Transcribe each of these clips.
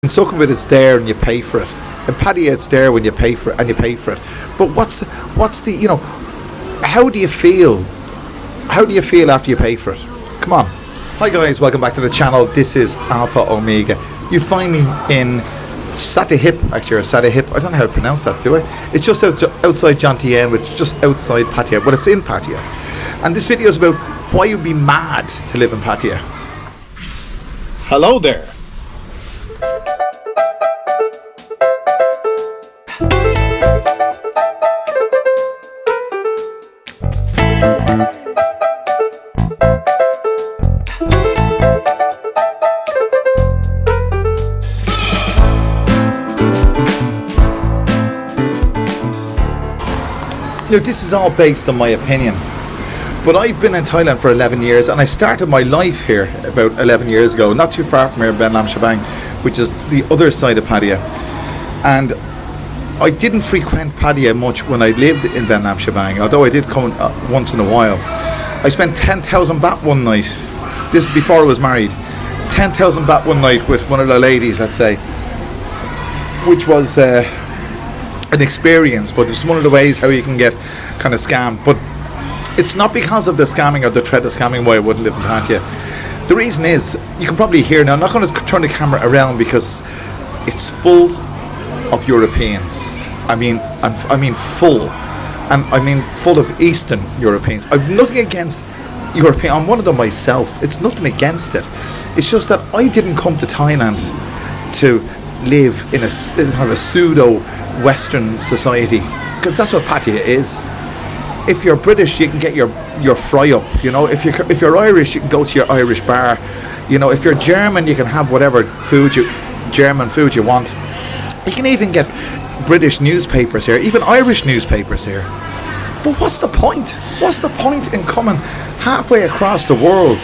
In Sukhumvit it's there and you pay for it. In Pattaya it's there when you pay for it and you pay for it. But what's the how do you feel? How do you feel after you pay for it? Come on. Hi guys, welcome back to the channel. This is Alpha Omega. You find me in Satahip, actually, or Satahip. I don't know how to pronounce that, do I? It's just outside Jantien, which is just outside Pattaya. Well, it's in Pattaya. And this video is about why you'd be mad to live in Pattaya. Hello there. Now, this is all based on my opinion, but I've been in Thailand for 11 years and I started my life here about 11 years ago, not too far from here in Ben Lam Shabang, which is the other side of Pattaya. And I didn't frequent Pattaya much when I lived in Ben Lam Shabang, although I did come once in a while. I spent 10,000 baht one night. This is before I was married. 10,000 baht one night with one of the ladies, let's say, which was an experience, but it's one of the ways how you can get kind of scammed. But it's not because of the scamming or the threat of scamming why I wouldn't live in Pattaya. The reason is, you can probably hear now, I'm not going to turn the camera around because it's full of Europeans. I mean full, and I mean full of Eastern Europeans. I've nothing against European. I'm one of them myself. It's nothing against it. It's just that I didn't come to Thailand to live in a pseudo Western society, because that's what Pattaya is. If you're British, you can get your fry up. You know, if you're Irish, you can go to your Irish bar. You know, if you're German, you can have whatever German food you want. You can even get British newspapers here, even Irish newspapers here. But what's the point? What's the point in coming halfway across the world,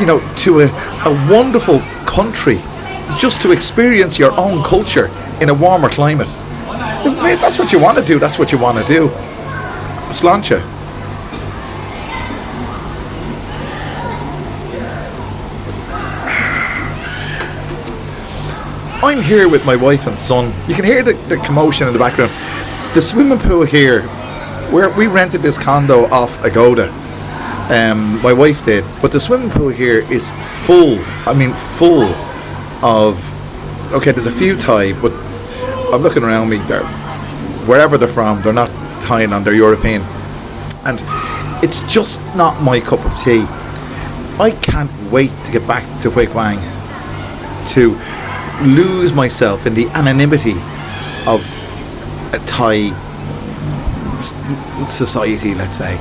you know, to a wonderful country just to experience your own culture in a warmer climate? Mate, that's what you want to do. That's what you want to do. Sláinte. I'm here with my wife and son. You can hear the commotion in the background. The swimming pool here, where we rented this condo off Agoda. My wife did. But the swimming pool here is full. I mean, full of. Okay, there's a few Thai, but I'm looking around me. Wherever they're from, they're not Thailand, they're European, and it's just not my cup of tea. I can't wait to get back to Huay Quang, to lose myself in the anonymity of a Thai society, let's say.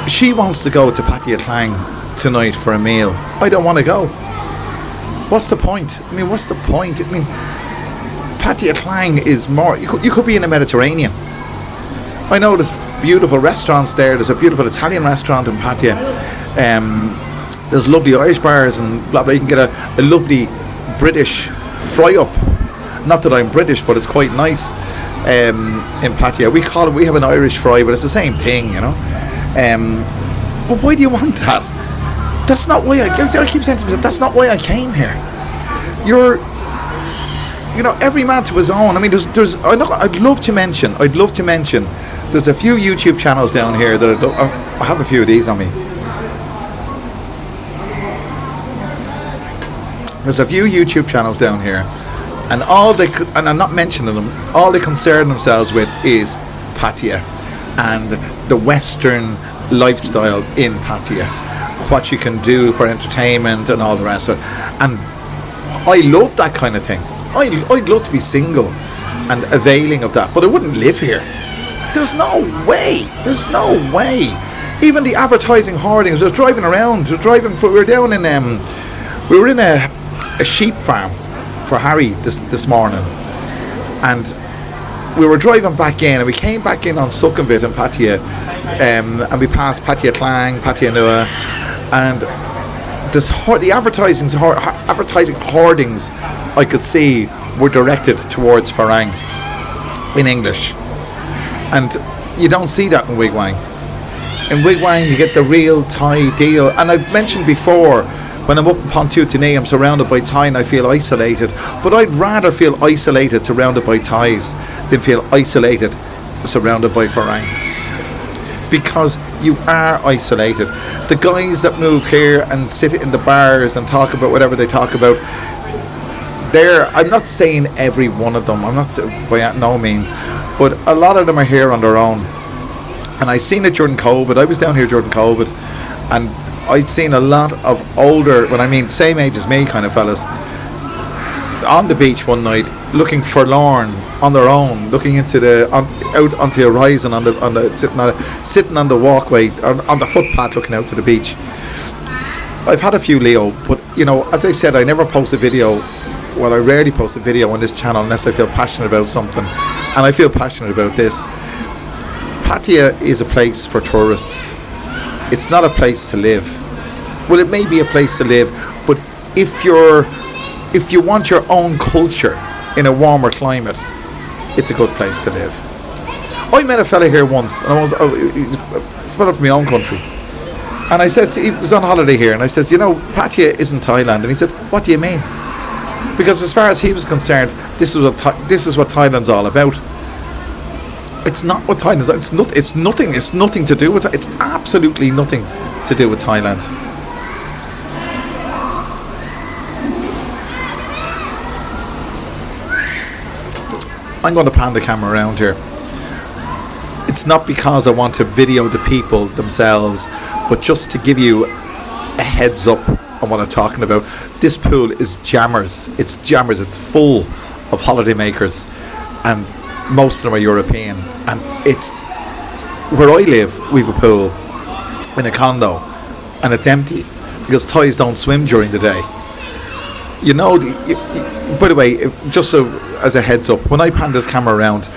She wants to go to Pattaya Klang tonight for a meal. I don't want to go. What's the point? I mean, what's the point? I mean, Pattaya Klang is more, you could be in the Mediterranean. I know there's beautiful restaurants there. There's a beautiful Italian restaurant in Pattaya. There's lovely Irish bars and blah blah. You can get a lovely British fry up. Not that I'm British, but it's quite nice in Pattaya. We have an Irish fry, but it's the same thing, you know. But why do you want that? That's not why I keep saying to myself, that's not why I came here. You know, every man to his own. I mean, I'd love to mention. There's a few YouTube channels down here that I have a few of these on me. There's a few YouTube channels down here, and and I'm not mentioning them. All they concern themselves with is Pattaya and the Western lifestyle in Pattaya, what you can do for entertainment and all the rest of it. And I love that kind of thing. I'd love to be single and availing of that, but I wouldn't live here. There's no way. Even the advertising hoardings. I was driving around. We were in a sheep farm for Harry this morning, and we were driving back in, and we came back in on Sukhumvit and Pattaya, and we passed Pattaya Klang, Pattaya Nua, and the advertising hoardings I could see were directed towards Farang in English, and you don't see that in Huay Quang. In Huay Quang you get the real Thai deal, and I've mentioned before When I'm up in Pontoon, I'm surrounded by Thai and I feel isolated. But I'd rather feel isolated surrounded by Thais than feel isolated surrounded by Farang. Because you are isolated. The guys that move here and sit in the bars and talk about whatever they talk about, I'm not saying every one of them, I'm not by no means, but a lot of them are here on their own. And I seen it during COVID. I was down here during COVID, and I'd seen a lot of older, when I mean same age as me kind of fellas, on the beach one night, looking forlorn on their own, looking into out onto the horizon, on the sitting on the walkway, on the footpath, looking out to the beach. I've had a few Leo, but as I said, I never post a video. Well, I rarely post a video on this channel unless I feel passionate about something, and I feel passionate about this. Pattaya is a place for tourists. It's not a place to live. Well, it may be a place to live, but if you want your own culture in a warmer climate, it's a good place to live. I met a fella here once, and he's a fella from my own country, and I said, he was on holiday here, and I said, Pattaya isn't Thailand. And he said, what do you mean? Because as far as he was concerned, this is what Thailand's all about. It's not what Thailand is. It's nothing to do with it. It's absolutely nothing to do with Thailand. I'm going to pan the camera around here. It's not because I want to video the people themselves, but just to give you a heads up on what I'm talking about. This pool is jammers. It's jammers. It's full of holidaymakers, and most of them are European. And it's where I live. We've a pool in a condo, and it's empty because Thais don't swim during the day. By the way, just so as a heads up, when I pan this camera around,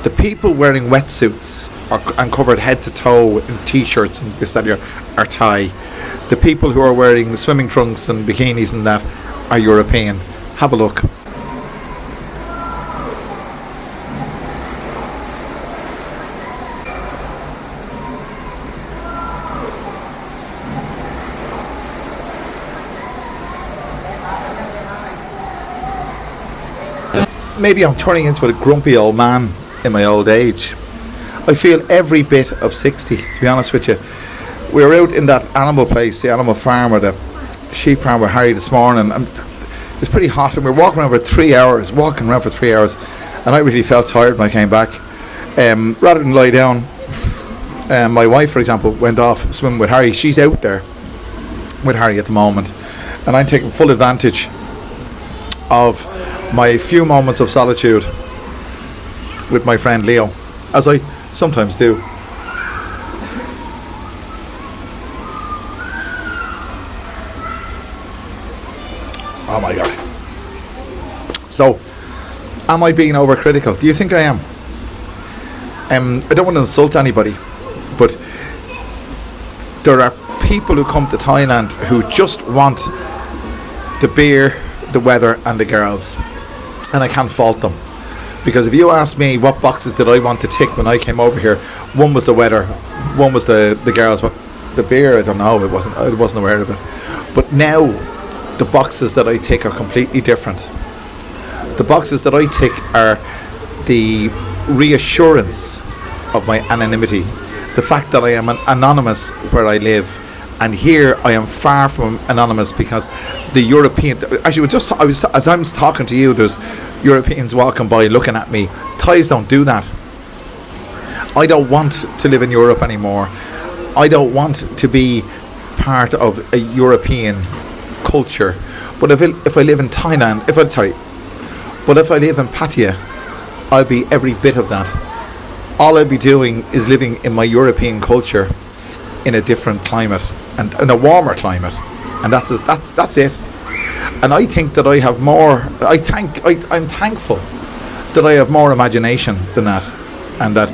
the people wearing wetsuits and covered head to toe in t-shirts and this that are Thai. The people who are wearing swimming trunks and bikinis and that are European. Have a look. Maybe I'm turning into a grumpy old man in my old age. I feel every bit of 60, to be honest with you. We were out in that animal place, the animal farm, or the sheep farm with Harry this morning, and it was pretty hot, and we were walking around for 3 hours, and I really felt tired when I came back. Rather than lie down, my wife, for example, went off swimming with Harry. She's out there with Harry at the moment, and I'm taking full advantage of my few moments of solitude with my friend Leo, as I sometimes do. Oh my God. So, am I being overcritical? Do you think I am? I don't want to insult anybody, but there are people who come to Thailand who just want the beer, the weather and the girls, and I can't fault them, because if you ask me what boxes did I want to tick when I came over here, one was the weather, one was the girls, but the beer, I don't know, I wasn't aware of it. But now the boxes that I tick are completely different. The boxes that I tick are the reassurance of my anonymity, the fact that I am anonymous where I live. And here I am far from anonymous, because the European, actually, as I'm talking to you, there's Europeans walking by looking at me. Thais don't do that. I don't want to live in Europe anymore. I don't want to be part of a European culture. But if I live in Thailand, if I live in Pattaya, I'll be every bit of that. All I'll be doing is living in my European culture in a different climate, and in a warmer climate, and that's it. And I think that I have more. I'm thankful that I have more imagination than that, and that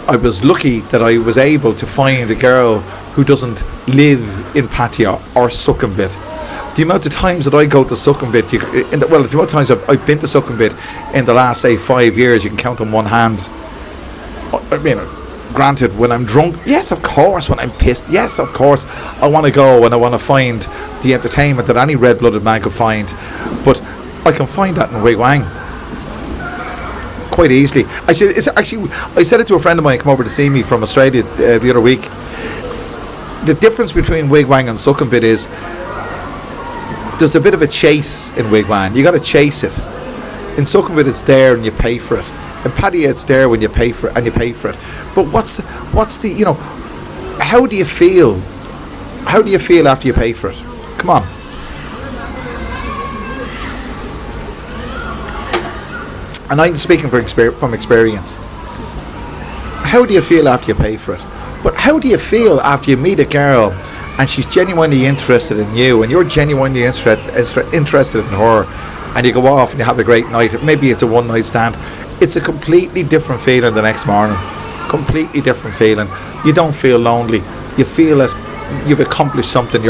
I was lucky that I was able to find a girl who doesn't live in Pattaya or Sukhumvit. The amount of times that I go to Sukhumvit, the amount of times I've been to Sukhumvit in the last, say, 5 years, you can count on one hand. I mean, granted, when I'm drunk, yes, of course. When I'm pissed, yes, of course, I want to go and I want to find the entertainment that any red-blooded man could find. But I can find that in Wig Wang quite easily. I said it to a friend of mine who came over to see me from Australia the other week. The difference between Wig Wang and Sukhumvit is there's a bit of a chase in Wig Wang. You got to chase it. In Sukhumvit, it's there and you pay for it. In Pattaya, it's there when you pay for it, and you pay for it. But what's the how do you feel? How do you feel after you pay for it? Come on. And I'm speaking from experience. How do you feel after you pay for it? But how do you feel after you meet a girl and she's genuinely interested in you and you're genuinely interested in her, and you go off and you have a great night? Maybe it's a one night stand. It's a completely different feeling the next morning. Completely different feeling. You don't feel lonely. You feel as you've accomplished something.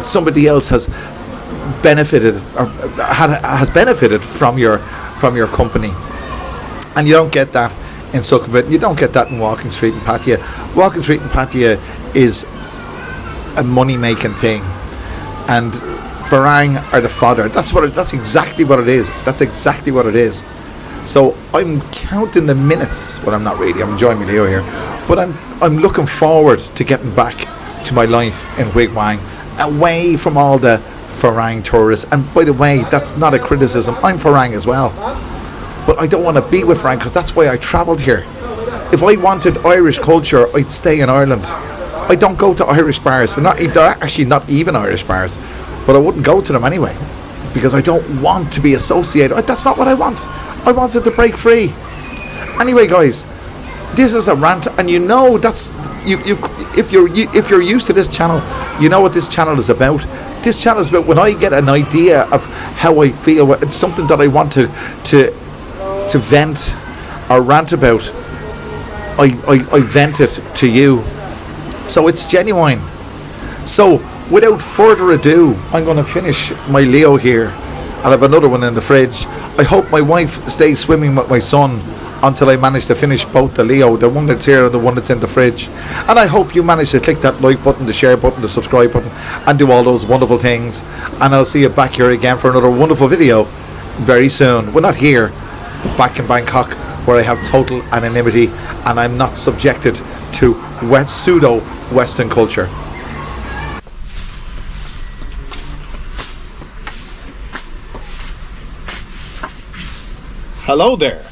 Somebody else has benefited or has benefited from your company, and you don't get that in Sukhumvit. You don't get that in Walking Street in Pattaya. Walking Street in Pattaya is a money making thing, and Farang are the fodder. That's exactly what it is. That's exactly what it is. So I'm counting the minutes. Well, I'm not really. I'm enjoying my Leo here, but I'm looking forward to getting back to my life in Wig Wang, away from all the Farang tourists. And by the way, that's not a criticism. I'm Farang as well, but I don't want to be with Farang because that's why I travelled here. If I wanted Irish culture, I'd stay in Ireland. I don't go to Irish bars. They're actually not even Irish bars, but I wouldn't go to them anyway because I don't want to be associated. That's not what I want. I wanted to break free. Anyway, guys, this is a rant, and you know that's if you're used to this channel, you know what this channel is about. This channel is about when I get an idea of how I feel, it's something that I want to vent or rant about. I vent it to you, so it's genuine. So without further ado, I'm going to finish my Leo here. I'll have another one in the fridge. I hope my wife stays swimming with my son until I manage to finish both the Leo, the one that's here and the one that's in the fridge. And I hope you manage to click that like button, the share button, the subscribe button, and do all those wonderful things. And I'll see you back here again for another wonderful video very soon. Well, not here, but back in Bangkok, where I have total anonymity and I'm not subjected to pseudo Western culture. Hello there.